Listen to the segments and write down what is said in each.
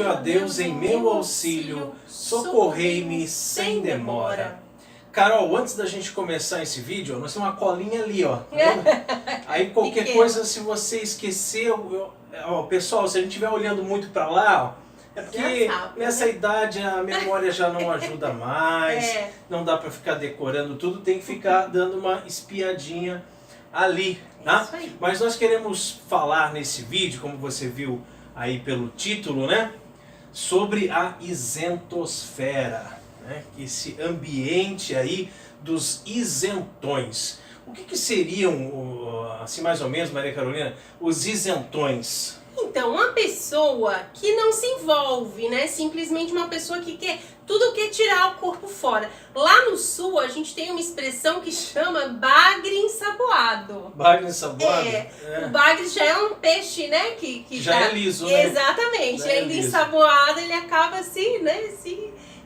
Vinde, ó Deus, em meu auxílio, socorrei-me sem demora. Carol, antes da gente começar esse vídeo, nós temos uma colinha ali, ó. Tá vendo? Aí qualquer coisa, se você esqueceu, ó, pessoal, se a gente estiver olhando muito para lá, ó, é porque nessa idade a memória já não ajuda mais, não dá para ficar decorando tudo, tem que ficar dando uma espiadinha ali, tá? Mas nós queremos falar nesse vídeo, como você viu aí pelo título, né? Sobre a isentosfera. Né? Esse ambiente aí dos isentões. O que seriam, assim mais ou menos, Maria Carolina, os isentões? Então, uma pessoa que não se envolve, né? Simplesmente uma pessoa que tudo quer tirar o corpo fora. Lá no sul, a gente tem uma expressão que chama bagre ensaboado. Bagre ensaboado? O bagre já é um peixe, né? Que já é liso, né? Exatamente. E ainda ensaboado, ele acaba assim, né?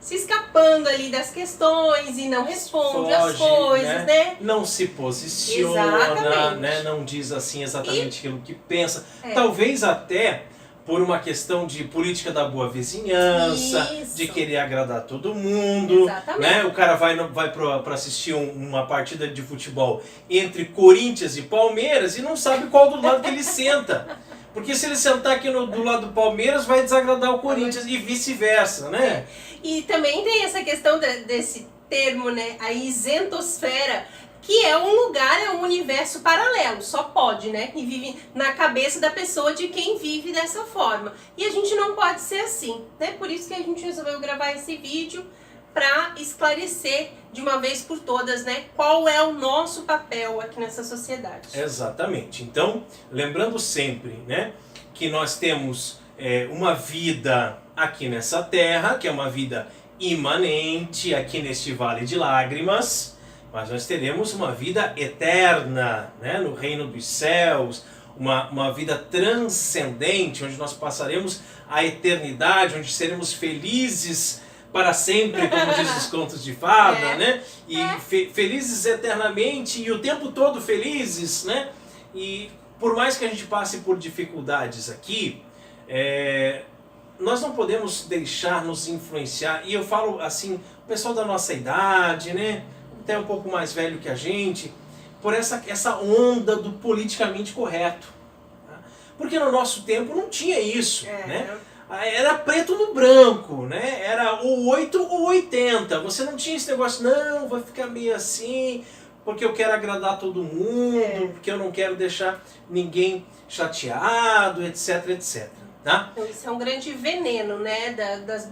Se escapando ali das questões e não responde as coisas, né? Não se posiciona, né? Não diz assim exatamente aquilo que pensa. Talvez até por uma questão de política da boa vizinhança, de querer agradar todo mundo. Né? O cara vai para assistir uma partida de futebol entre Corinthians e Palmeiras e não sabe qual do lado que ele senta. Porque se ele sentar aqui do lado do Palmeiras, vai desagradar o Corinthians e vice-versa, né? E também tem essa questão desse termo, né? A isentosfera, que é um lugar, é um universo paralelo. Só pode, né? Que vive na cabeça da pessoa de quem vive dessa forma. E a gente não pode ser assim, né? Por isso que a gente resolveu gravar esse vídeo para esclarecer de uma vez por todas, né, qual é o nosso papel aqui nessa sociedade. Exatamente. Então, lembrando sempre, né, que nós temos uma vida aqui nessa terra, que é uma vida imanente aqui neste vale de lágrimas, mas nós teremos uma vida eterna, né, no reino dos céus, uma vida transcendente, onde nós passaremos a eternidade, onde seremos felizes para sempre, como diz os contos de fada, né? E felizes eternamente e o tempo todo felizes, né? E por mais que a gente passe por dificuldades aqui, nós não podemos deixar nos influenciar. E eu falo assim, o pessoal da nossa idade, né? Até um pouco mais velho que a gente, por essa onda do politicamente correto. Tá? Porque no nosso tempo não tinha isso, né? Era preto no branco, né? Era o 8 ou 80. Você não tinha esse negócio, não, vai ficar meio assim, porque eu quero agradar todo mundo, porque eu não quero deixar ninguém chateado, etc, etc. Tá? Então, isso é um grande veneno, né?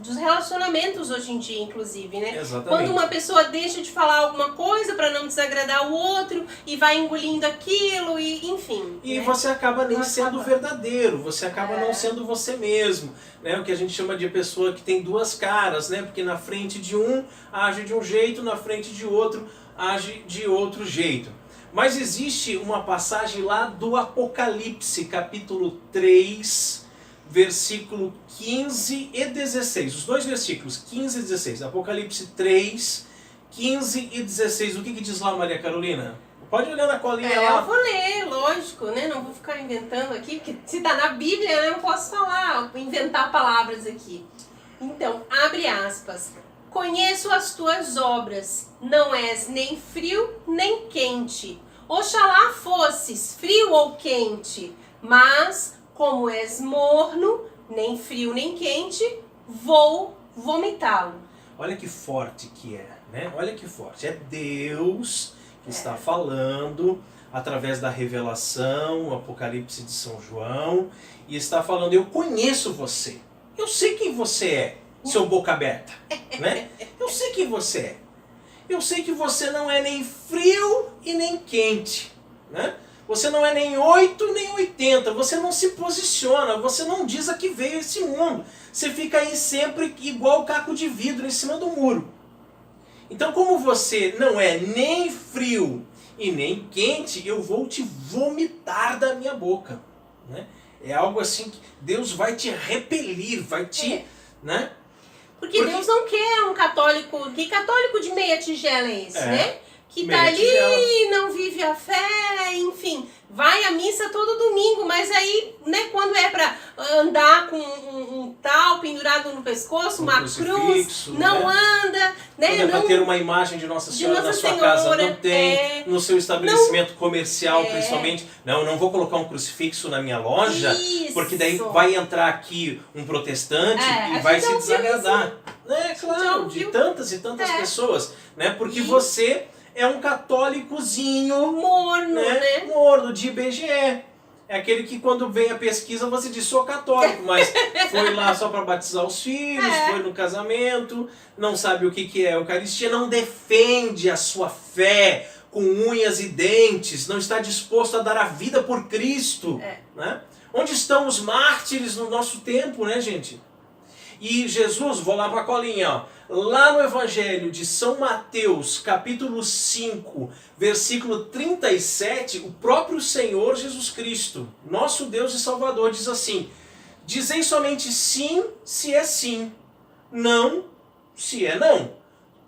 Dos relacionamentos hoje em dia, inclusive, né? Exatamente. Quando uma pessoa deixa de falar alguma coisa para não desagradar o outro e vai engolindo aquilo e enfim. E né? você acaba nem sendo verdadeiro, você acaba não sendo você mesmo, né? O que a gente chama de pessoa que tem duas caras, né? Porque na frente de um age de um jeito, na frente de outro age de outro jeito. Mas existe uma passagem lá do Apocalipse, capítulo 3, versículo 15 e 16. Os dois versículos, 15 e 16. Apocalipse 3, 15 e 16. O que diz lá, Maria Carolina? Pode olhar na colinha lá. Eu vou ler, lógico, né? Não vou ficar inventando aqui, porque se tá na Bíblia, eu não posso falar, inventar palavras aqui. Então, abre aspas. Conheço as tuas obras, não és nem frio nem quente. Oxalá fosses frio ou quente, mas como és morno, nem frio nem quente, vou vomitá-lo. Olha que forte que é, né? Olha que forte. É Deus que está falando através da revelação, o Apocalipse de São João, e está falando, eu conheço você. Eu sei quem você é, seu boca aberta, né? Eu sei quem você é. Eu sei que você não é nem frio e nem quente, né? Você não é nem 8 nem 80, você não se posiciona, você não diz a que veio esse mundo. Você fica aí sempre igual caco de vidro em cima do muro. Então, como você não é nem frio e nem quente, eu vou te vomitar da minha boca, né? É algo assim que Deus vai te repelir, vai te... né? Porque Deus não quer um católico... Que católico de meia tigela é esse, né? que tá Meia ali, tigela. não vive a fé, enfim, vai à missa todo domingo, mas aí, né, quando é pra andar com um tal pendurado no pescoço, Um uma crucifixo, cruz, não né? anda, né? Quando é para Não, ter uma imagem de Nossa Senhora na Nossa sua Senhora, casa, não tem. é. No seu estabelecimento comercial, É. principalmente. Não vou colocar um crucifixo na minha loja, Isso. porque daí vai entrar aqui um protestante É, e a vai gente se já ouviu desagradar. É já claro, de ouviu. tantas e tantas É. pessoas, né? Porque E- você é um católicozinho, morno, né? morno, de IBGE. É aquele que quando vem a pesquisa você diz, sou católico, mas foi lá só para batizar os filhos, foi no casamento, não sabe o que é a Eucaristia, não defende a sua fé com unhas e dentes, não está disposto a dar a vida por Cristo. Né? Onde estão os mártires no nosso tempo, né, gente? E Jesus, vou lá para a colinha, ó. Lá no Evangelho de São Mateus, capítulo 5, versículo 37, o próprio Senhor Jesus Cristo, nosso Deus e Salvador, diz assim: dizei somente sim, se é sim, não, se é não.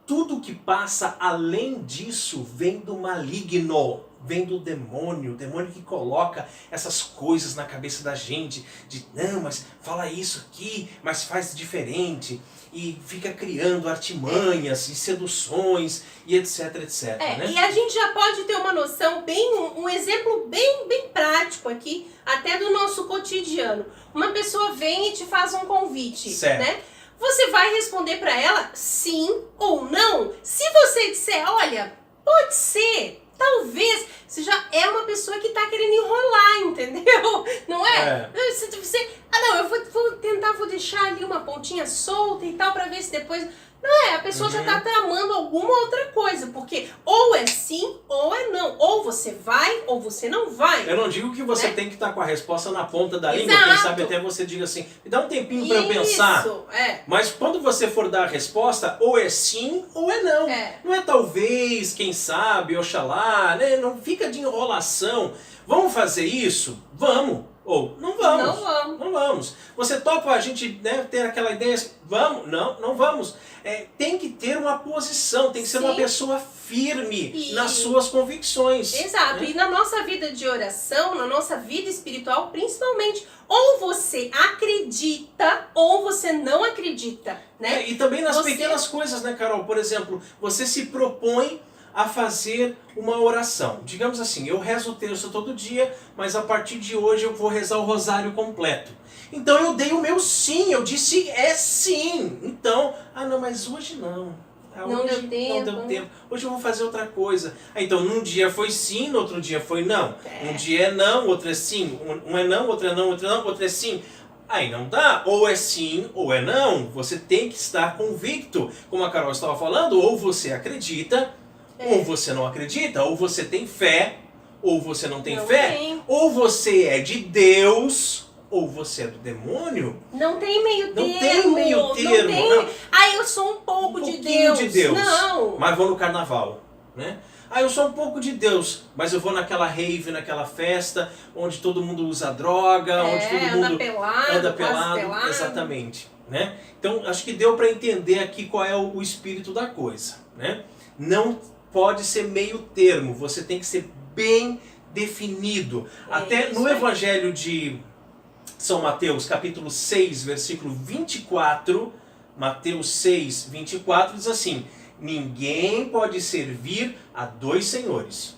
Tudo que passa além disso vem do maligno, vem do demônio, o demônio que coloca essas coisas na cabeça da gente, de não, mas fala isso aqui, mas faz diferente, e fica criando artimanhas e seduções e etc, etc. Né? E a gente já pode ter uma noção, um exemplo bem prático aqui, até do nosso cotidiano. Uma pessoa vem e te faz um convite, Certo. né? Você vai responder para ela sim ou não. Se você disser, olha, pode ser, talvez, você já é uma pessoa que tá querendo enrolar, entendeu? Não é? Você, não, eu vou deixar ali uma pontinha solta e tal, pra ver se depois... Não é, a pessoa já tá tramando alguma outra coisa, porque ou é sim ou é não. Ou você vai ou você não vai. Eu não digo que você tem que estar com a resposta na ponta da língua, Exato. quem sabe até você diga assim, me dá um tempinho para eu pensar. Isso, Mas quando você for dar a resposta, ou é sim ou é não. Não é talvez, quem sabe, oxalá, né? Não fica de enrolação. Vamos fazer isso? Vamos. Ou não vamos. Não vamos. Não vamos. Você topa a gente, né, ter aquela ideia assim, vamos? Não vamos. Tem que ter uma posição, tem que ser uma pessoa firme nas suas convicções. Exato. Né? E na nossa vida de oração, na nossa vida espiritual, principalmente, ou você acredita ou você não acredita, né? E também nas pequenas coisas, né, Carol? Por exemplo, você se propõe a fazer uma oração. Digamos assim, eu rezo o terço todo dia, mas a partir de hoje eu vou rezar o rosário completo. Então eu dei o meu sim, eu disse sim. Então, não, mas hoje não. Não deu tempo. Não deu tempo. Hoje eu vou fazer outra coisa. Então, num dia foi sim, no outro dia foi não. Um dia é não, outro é sim. Um é não, outro é não, outro é sim. Aí não dá, ou é sim ou é não. Você tem que estar convicto. Como a Carol estava falando, ou você acredita, ou você não acredita, ou você tem fé, ou você não tem fé, ou você é de Deus, ou você é do demônio. Não tem meio termo. Não tem meio termo. Não tem... eu sou um pouco de Deus. Não. Mas vou no carnaval, né? Eu sou um pouco de Deus, mas eu vou naquela rave, naquela festa, onde todo mundo usa droga, onde todo mundo anda pelado. Exatamente, né? Então, acho que deu para entender aqui qual é o espírito da coisa, né? Não pode ser meio termo, você tem que ser bem definido. Até no Evangelho de São Mateus, capítulo 6, versículo 24, Mateus 6, 24, diz assim: ninguém pode servir a dois senhores,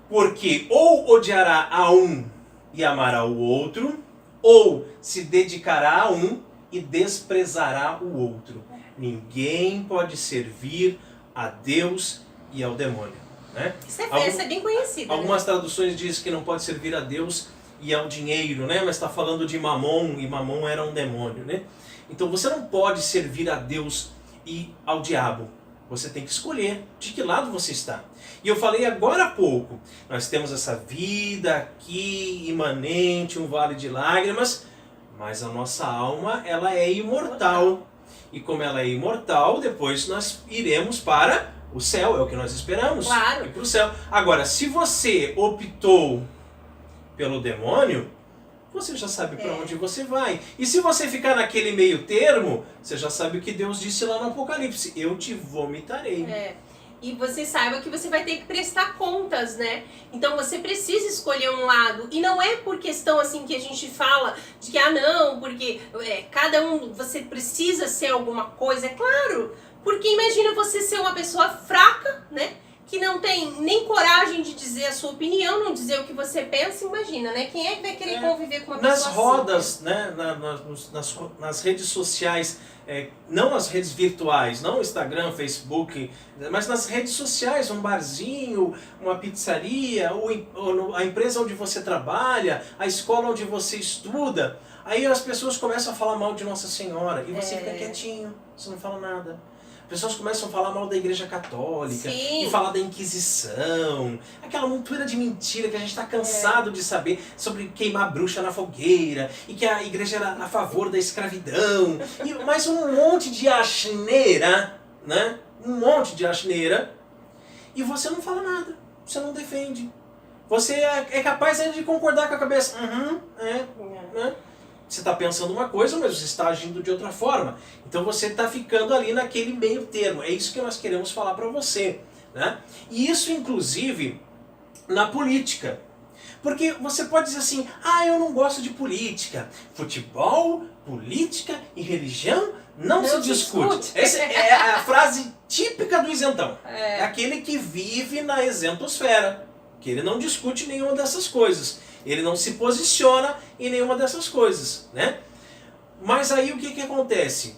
porque ou odiará a um e amará o outro, ou se dedicará a um e desprezará o outro. Ninguém pode servir a Deus e ao demônio. Né? Isso é bem conhecido. Algumas traduções dizem que não pode servir a Deus e ao dinheiro, né? Mas está falando de Mamon, e Mamon era um demônio. Né? Então você não pode servir a Deus e ao diabo. Você tem que escolher de que lado você está. E eu falei agora há pouco, nós temos essa vida aqui, imanente, um vale de lágrimas, mas a nossa alma, ela é imortal. E como ela é imortal, depois nós iremos para o céu, é o que nós esperamos. Claro. Ir para o céu. Agora, se você optou pelo demônio, você já sabe para onde você vai. E se você ficar naquele meio termo, você já sabe o que Deus disse lá no Apocalipse: eu te vomitarei. e você saiba que você vai ter que prestar contas, né? Então você precisa escolher um lado. E não é por questão assim que a gente fala de que, não, porque cada um, você precisa ser alguma coisa. É claro, porque imagina você ser uma pessoa fraca, né? Que não tem nem coragem de dizer a sua opinião, não dizer o que você pensa, imagina, né? Quem é que vai querer conviver com uma pessoa nas rodas, né? Nas redes sociais, não nas redes virtuais, não Instagram, Facebook, mas nas redes sociais, um barzinho, uma pizzaria, ou a empresa onde você trabalha, a escola onde você estuda, aí as pessoas começam a falar mal de Nossa Senhora e você fica quietinho, você não fala nada. Pessoas começam a falar mal da Igreja Católica, Sim. e falar da Inquisição, aquela montoeira de mentira que a gente está cansado de saber sobre queimar bruxa na fogueira, e que a Igreja era a favor da escravidão, e mais um monte de asneira, né? Um monte de asneira, e você não fala nada, você não defende. Você é capaz ainda de concordar com a cabeça, né? Você está pensando uma coisa, mas você está agindo de outra forma. Então você está ficando ali naquele meio termo. É isso que nós queremos falar para você, né? E isso, inclusive, na política. Porque você pode dizer assim, eu não gosto de política. Futebol, política e religião não se discute. Essa é a frase típica do isentão. É aquele que vive na isentosfera, que ele não discute nenhuma dessas coisas. Ele não se posiciona em nenhuma dessas coisas, né? Mas aí o que acontece?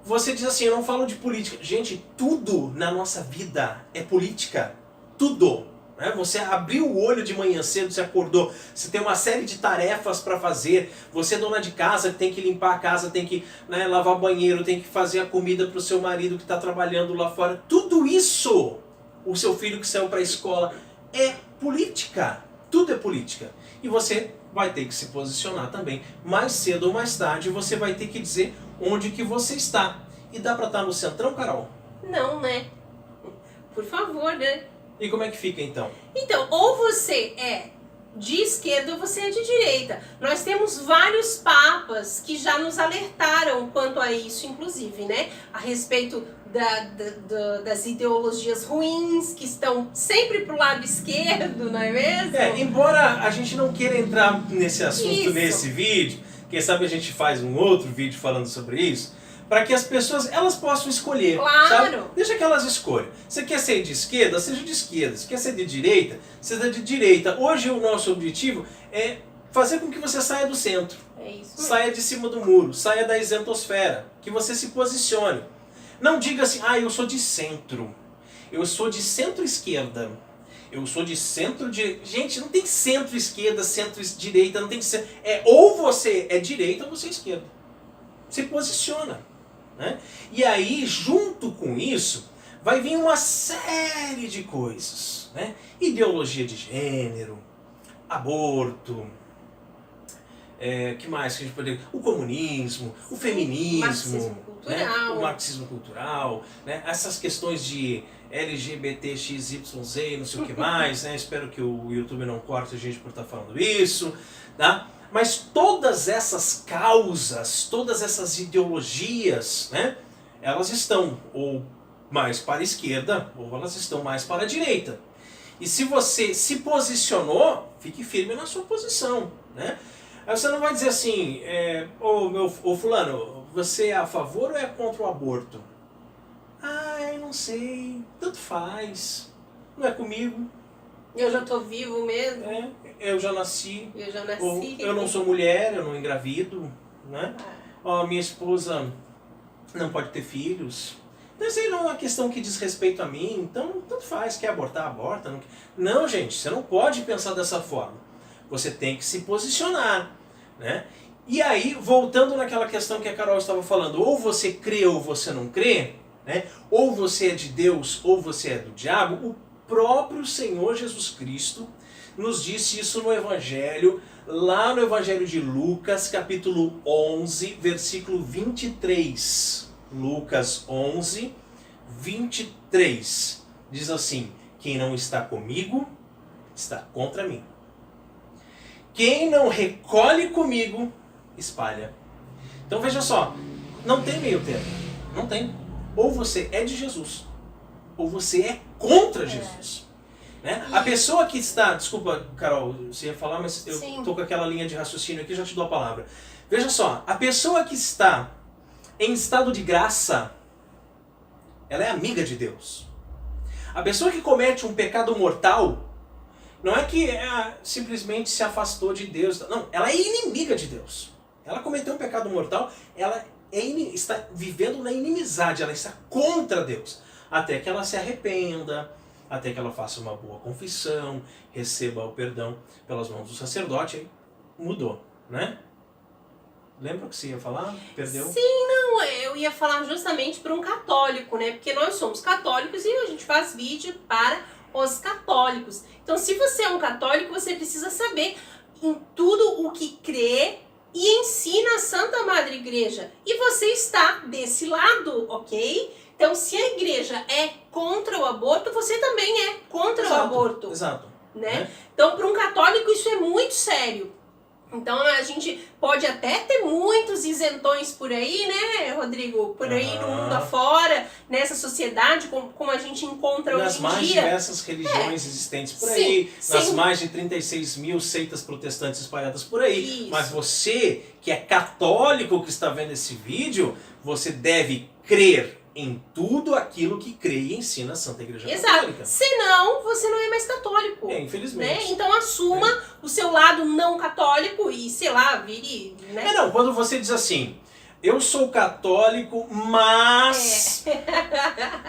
Você diz assim, eu não falo de política. Gente, tudo na nossa vida é política. Tudo. Né? Você abriu o olho de manhã cedo, você acordou, você tem uma série de tarefas para fazer. Você é dona de casa, tem que limpar a casa, tem que lavar o banheiro, tem que fazer a comida para o seu marido que está trabalhando lá fora. Tudo isso, o seu filho que saiu para a escola, é política. Tudo é política. E você vai ter que se posicionar também. Mais cedo ou mais tarde, você vai ter que dizer onde que você está. E dá pra estar no centrão, Carol? Não, né? Por favor, né? E como é que fica, então? Então, ou você é de esquerda ou você é de direita. Nós temos vários papas que já nos alertaram quanto a isso, inclusive, né? A respeito das ideologias ruins, que estão sempre pro lado esquerdo, não é mesmo? Embora a gente não queira entrar nesse assunto nesse vídeo, quem sabe a gente faz um outro vídeo falando sobre isso, para que as pessoas elas possam escolher. Claro! Sabe? Deixa que elas escolham. Você quer ser de esquerda? Seja de esquerda. Se quer ser de direita? Seja de direita. Hoje o nosso objetivo é fazer com que você saia do centro. É isso mesmo. Saia de cima do muro, saia da isentosfera, que você se posicione. Não diga assim, eu sou de centro, eu sou de centro-esquerda, eu sou de centro-direita. Gente, não tem centro-esquerda, centro-direita, não tem que ser. Ou você é direita ou você é esquerda. Se posiciona. Né? E aí, junto com isso, vai vir uma série de coisas. Né? Ideologia de gênero, aborto, que mais que a gente pode... O comunismo, o feminismo, marxismo cultural. Né? O marxismo cultural, né? Essas questões de LGBTXYZ, não sei o que mais, né? Espero que o YouTube não corte a gente por estar falando isso, tá? Mas todas essas causas, todas essas ideologias, né? Elas estão ou mais para a esquerda ou elas estão mais para a direita. E se você se posicionou, fique firme na sua posição, né? Aí você não vai dizer assim, ô fulano, você é a favor ou é contra o aborto? Eu não sei, tanto faz, não é comigo. Eu já tô vivo mesmo. Eu já nasci. Eu já nasci. Ou eu não sou mulher, eu não engravido, né? Minha esposa não pode ter filhos. Isso aí não é uma questão que diz respeito a mim, então tanto faz, quer abortar, aborta. Não, gente, você não pode pensar dessa forma. Você tem que se posicionar, né? E aí, voltando naquela questão que a Carol estava falando, ou você crê ou você não crê, né? Ou você é de Deus ou você é do diabo, o próprio Senhor Jesus Cristo nos disse isso no Evangelho, lá no Evangelho de Lucas, capítulo 11, versículo 23. Lucas 11, 23. Diz assim, quem não está comigo, está contra mim. Quem não recolhe comigo, espalha. Então veja só, não tem meio termo. Não tem. Ou você é de Jesus, ou você é contra Jesus. Né? A pessoa que está... Desculpa, Carol, você ia falar, mas eu estou com aquela linha de raciocínio aqui, já te dou a palavra. Veja só, a pessoa que está em estado de graça, ela é amiga de Deus. A pessoa que comete um pecado mortal, não é que simplesmente se afastou de Deus. Não, ela é inimiga de Deus. Ela cometeu um pecado mortal, ela está vivendo na inimizade, ela está contra Deus. Até que ela se arrependa, até que ela faça uma boa confissão, receba o perdão pelas mãos do sacerdote, aí mudou, né? Lembra o que você ia falar? Perdeu? Sim, não, eu ia falar justamente para um católico, né? Porque nós somos católicos e a gente faz vídeo para os católicos. Então, se você é um católico, você precisa saber em tudo o que crê e ensina a Santa Madre Igreja. E você está desse lado, ok? Então, se a igreja é contra o aborto, você também é contra o aborto. Exato. Né? Então, para um católico, isso é muito sério. Então, a gente pode até ter muitos isentões por aí, né, Rodrigo? Por aí no mundo afora, nessa sociedade, como a gente encontra hoje em dia. Nas mais diversas religiões existentes por aí, nas mais de 36 mil seitas protestantes espalhadas por aí. Isso. Mas você, que é católico, que está vendo esse vídeo, você deve crer em tudo aquilo que crê e ensina a Santa Igreja Católica. Senão, você não é mais católico. Infelizmente. Né? Então assuma o seu lado não católico e, sei lá, vire... Né? Não, quando você diz assim, eu sou católico, mas...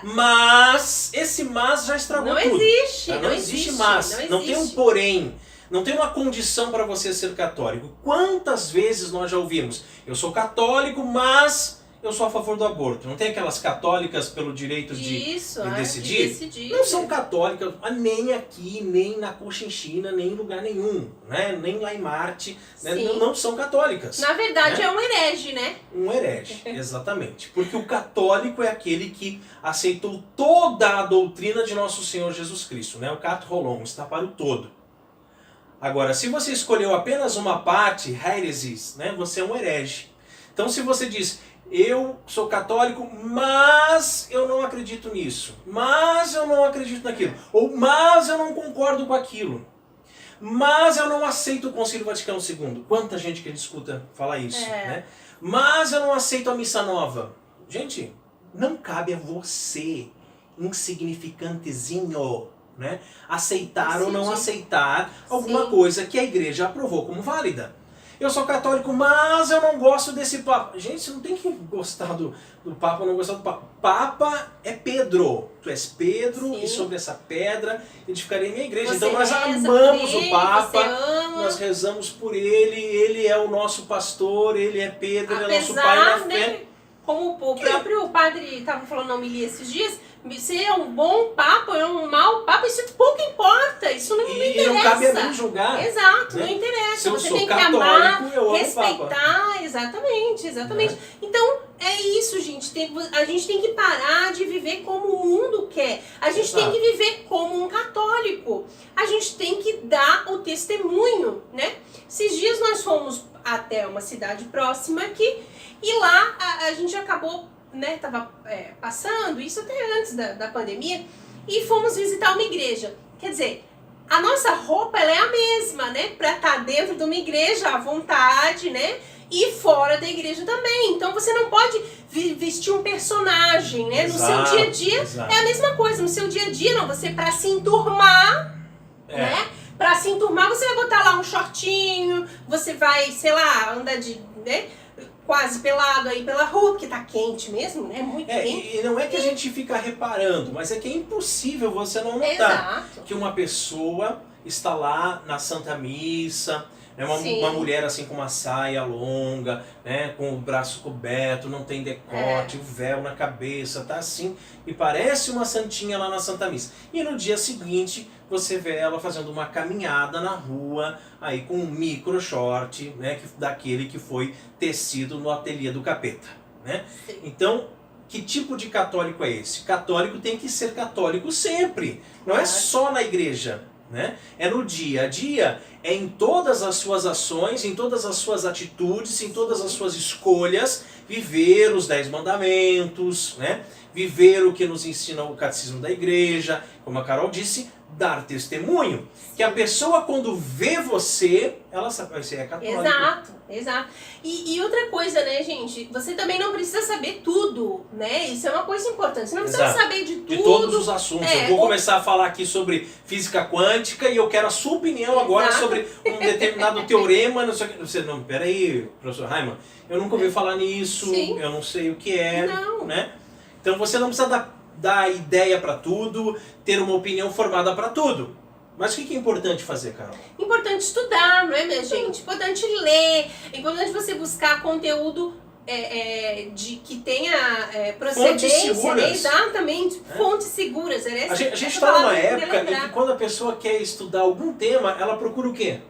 Mas... Esse mas já estragou tudo. Não existe. Não existe mas. Não tem um porém. Não tem uma condição para você ser católico. Quantas vezes nós já ouvimos? Eu sou católico, mas... eu sou a favor do aborto. Não tem aquelas católicas pelo direito de decidir? Não são católicas nem aqui, nem na Cochinchina, nem em lugar nenhum. Né? Nem lá em Marte. Né? Não são católicas. Na verdade, né? É um herege, né? Um herege, exatamente. Porque o católico é aquele que aceitou toda a doutrina de nosso Senhor Jesus Cristo. Né? O cat rolon, está para o todo. Agora, se você escolheu apenas uma parte, heresis, né? Você é um herege. Então, se você diz... eu sou católico, mas eu não acredito nisso. Mas eu não acredito naquilo. Ou mas eu não concordo com aquilo. Mas eu não aceito o Concílio Vaticano II. Quanta gente que escuta falar isso, né? Mas eu não aceito a missa nova. Gente, não cabe a você, insignificantezinho, né? Aceitar ou não aceitar alguma coisa que a igreja aprovou como válida. Eu sou católico, mas eu não gosto desse Papa. Gente, você não tem que gostar do Papa ou não gostar do Papa. Papa é Pedro. Tu és Pedro e sobre essa pedra edificarei minha igreja. Então nós amamos o Papa, nós rezamos por ele é o nosso pastor, ele é Pedro, ele é nosso pai na fé. Como o próprio padre estava falando na homilia esses dias, se é um bom papa ou é um mau papa, isso pouco importa, isso não interessa. E não cabe a mim julgar. Exato, né? Não interessa. Se você tem que amar, respeitar, exatamente. Então, é isso, gente. A gente tem que parar de viver como o mundo quer. A gente tem que viver como um católico. A gente tem que dar o testemunho, né? Esses dias nós fomos até uma cidade próxima aqui, e lá a gente acabou, né, tava passando, isso até antes da pandemia, e fomos visitar uma igreja. Quer dizer, a nossa roupa ela é a mesma, né, pra estar dentro de uma igreja à vontade, né, e fora da igreja também. Então você não pode vestir um personagem, né, no seu dia a dia é a mesma coisa, no seu dia a dia não, você pra se enturmar, né, pra se enturmar você vai botar lá um shortinho, você vai, sei lá, andar né, quase pelado aí pela rua, porque tá quente mesmo, né? Muito quente. E não é que a gente fica reparando, mas é que é impossível você não notar que uma pessoa está lá na Santa Missa, né, uma mulher assim com uma saia longa, né, com o braço coberto, não tem decote, o véu na cabeça, tá assim, e parece uma santinha lá na Santa Missa. E no dia seguinte você vê ela fazendo uma caminhada na rua, aí com um micro short, né, daquele que foi tecido no ateliê do capeta, né? Então, que tipo de católico é esse? Católico tem que ser católico sempre, não é só na igreja. né? É no dia a dia, é em todas as suas ações, em todas as suas atitudes, em todas as suas escolhas, viver os 10 mandamentos, né? Viver o que nos ensina o catecismo da igreja, como a Carol disse, dar testemunho. Que a pessoa, quando vê você, ela sabe que você é católico. Exato, exato. E outra coisa, né, gente? Você também não precisa saber tudo, né? Isso é uma coisa importante. Você não precisa saber de tudo. De todos os assuntos. Eu vou começar a falar aqui sobre física quântica e eu quero a sua opinião agora sobre um determinado teorema. Não sei o que. Você, não, peraí, professor Raimann, eu nunca ouvi falar nisso, Sim. eu não sei o que é, Não. né? Então você não precisa dar ideia para tudo, ter uma opinião formada para tudo. Mas o que é importante fazer, Carol? Importante estudar, não é, minha gente? Importante ler, importante você buscar conteúdo que tenha procedência, Fontes seguras. né? Exatamente, fontes seguras. A gente está numa época em que quando a pessoa quer estudar algum tema, ela procura o quê?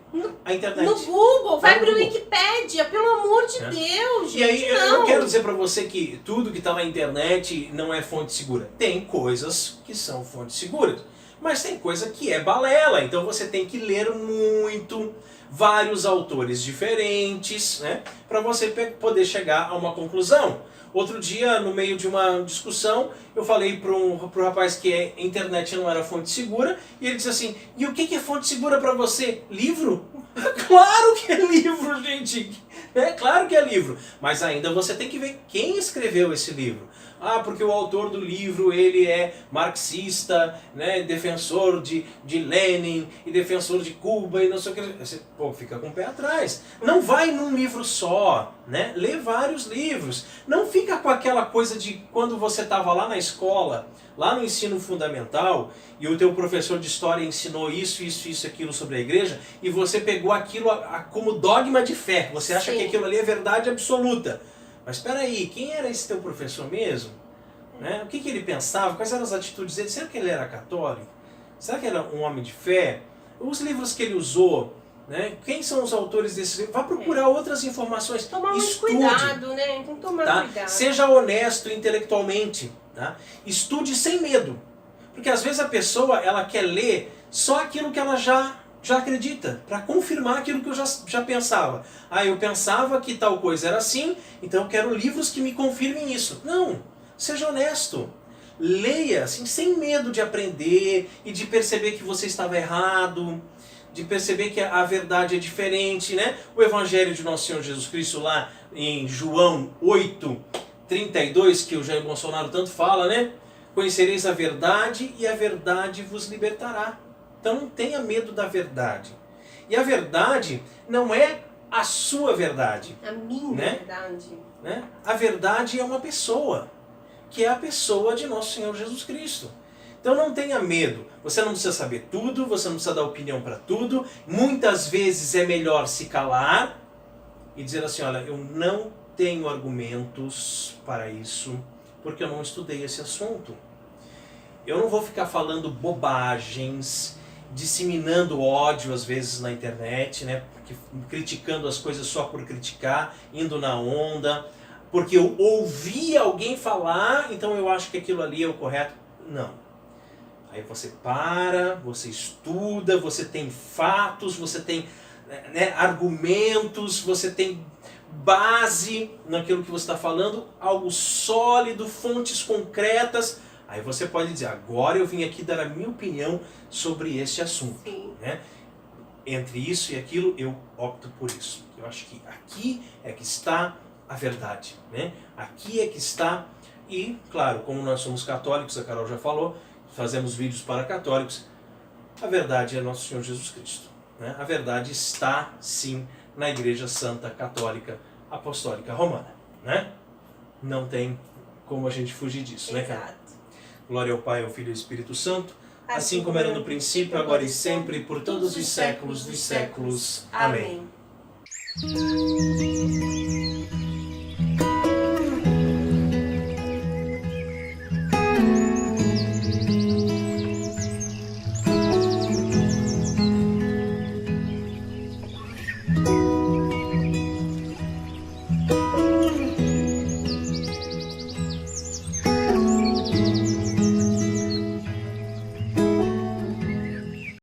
A internet. No Google, vai no pro Google. Wikipédia, pelo amor de Deus, gente. E aí, eu não não quero dizer para você que tudo que está na internet não é fonte segura. Tem coisas que são fontes seguras. Mas tem coisa que é balela, então você tem que ler muito, vários autores diferentes, né, para você poder chegar a uma conclusão. Outro dia, no meio de uma discussão, eu falei pro rapaz que a internet não era fonte segura, e ele disse assim, e o que é fonte segura para você? Livro? Claro que é livro, gente! É claro que é livro, mas ainda você tem que ver quem escreveu esse livro. Ah, porque o autor do livro, ele é marxista, né, defensor de Lenin e defensor de Cuba e não sei o que. Você, pô, fica com o pé atrás. Não vai num livro só, né? Lê vários livros. Não fica com aquela coisa de quando você estava lá na escola, lá no ensino fundamental, e o teu professor de história ensinou isso, aquilo sobre a igreja, e você pegou aquilo como dogma de fé. Você acha que aquilo ali é verdade absoluta. Mas espera aí, quem era esse teu professor mesmo? Né? O que ele pensava? Quais eram as atitudes dele? Será que ele era católico? Será que era um homem de fé? Os livros que ele usou, né? Quem são os autores desses livros? Vá procurar outras informações. Tomar muito Estude, cuidado, né? Tem que tomar cuidado. Seja honesto intelectualmente. Tá? Estude sem medo. Porque às vezes a pessoa ela quer ler só aquilo que ela já acredita, para confirmar aquilo que eu já pensava. Ah, eu pensava que tal coisa era assim, então eu quero livros que me confirmem isso. Não, seja honesto. Leia assim, sem medo de aprender e de perceber que você estava errado, de perceber que a verdade é diferente, né? O Evangelho de Nosso Senhor Jesus Cristo lá em João 8:32, que o Jair Bolsonaro tanto fala, né? Conhecereis a verdade e a verdade vos libertará. Então não tenha medo da verdade. E a verdade não é a sua verdade. A minha verdade. Né? A verdade é uma pessoa, que é a pessoa de Nosso Senhor Jesus Cristo. Então não tenha medo. Você não precisa saber tudo, você não precisa dar opinião para tudo. Muitas vezes é melhor se calar e dizer assim, olha, eu não tenho argumentos para isso, porque eu não estudei esse assunto. Eu não vou ficar falando bobagens, disseminando ódio às vezes na internet, né? Criticando as coisas só por criticar, indo na onda, porque eu ouvi alguém falar, então eu acho que aquilo ali é o correto. Não. Aí você para, você estuda, você tem fatos, você tem argumentos, você tem base naquilo que você está falando, algo sólido, fontes concretas. Aí você pode dizer, agora eu vim aqui dar a minha opinião sobre este assunto. Né? Entre isso e aquilo, eu opto por isso. Eu acho que aqui é que está a verdade. Né? Aqui é que está, e claro, como nós somos católicos, a Carol já falou, fazemos vídeos para católicos, a verdade é Nosso Senhor Jesus Cristo. Né? A verdade está, sim, na Igreja Santa Católica Apostólica Romana. Né? Não tem como a gente fugir disso, né, Carol? Glória ao Pai, ao Filho e ao Espírito Santo, assim como era no princípio, agora e sempre, por todos os séculos dos séculos. Amém.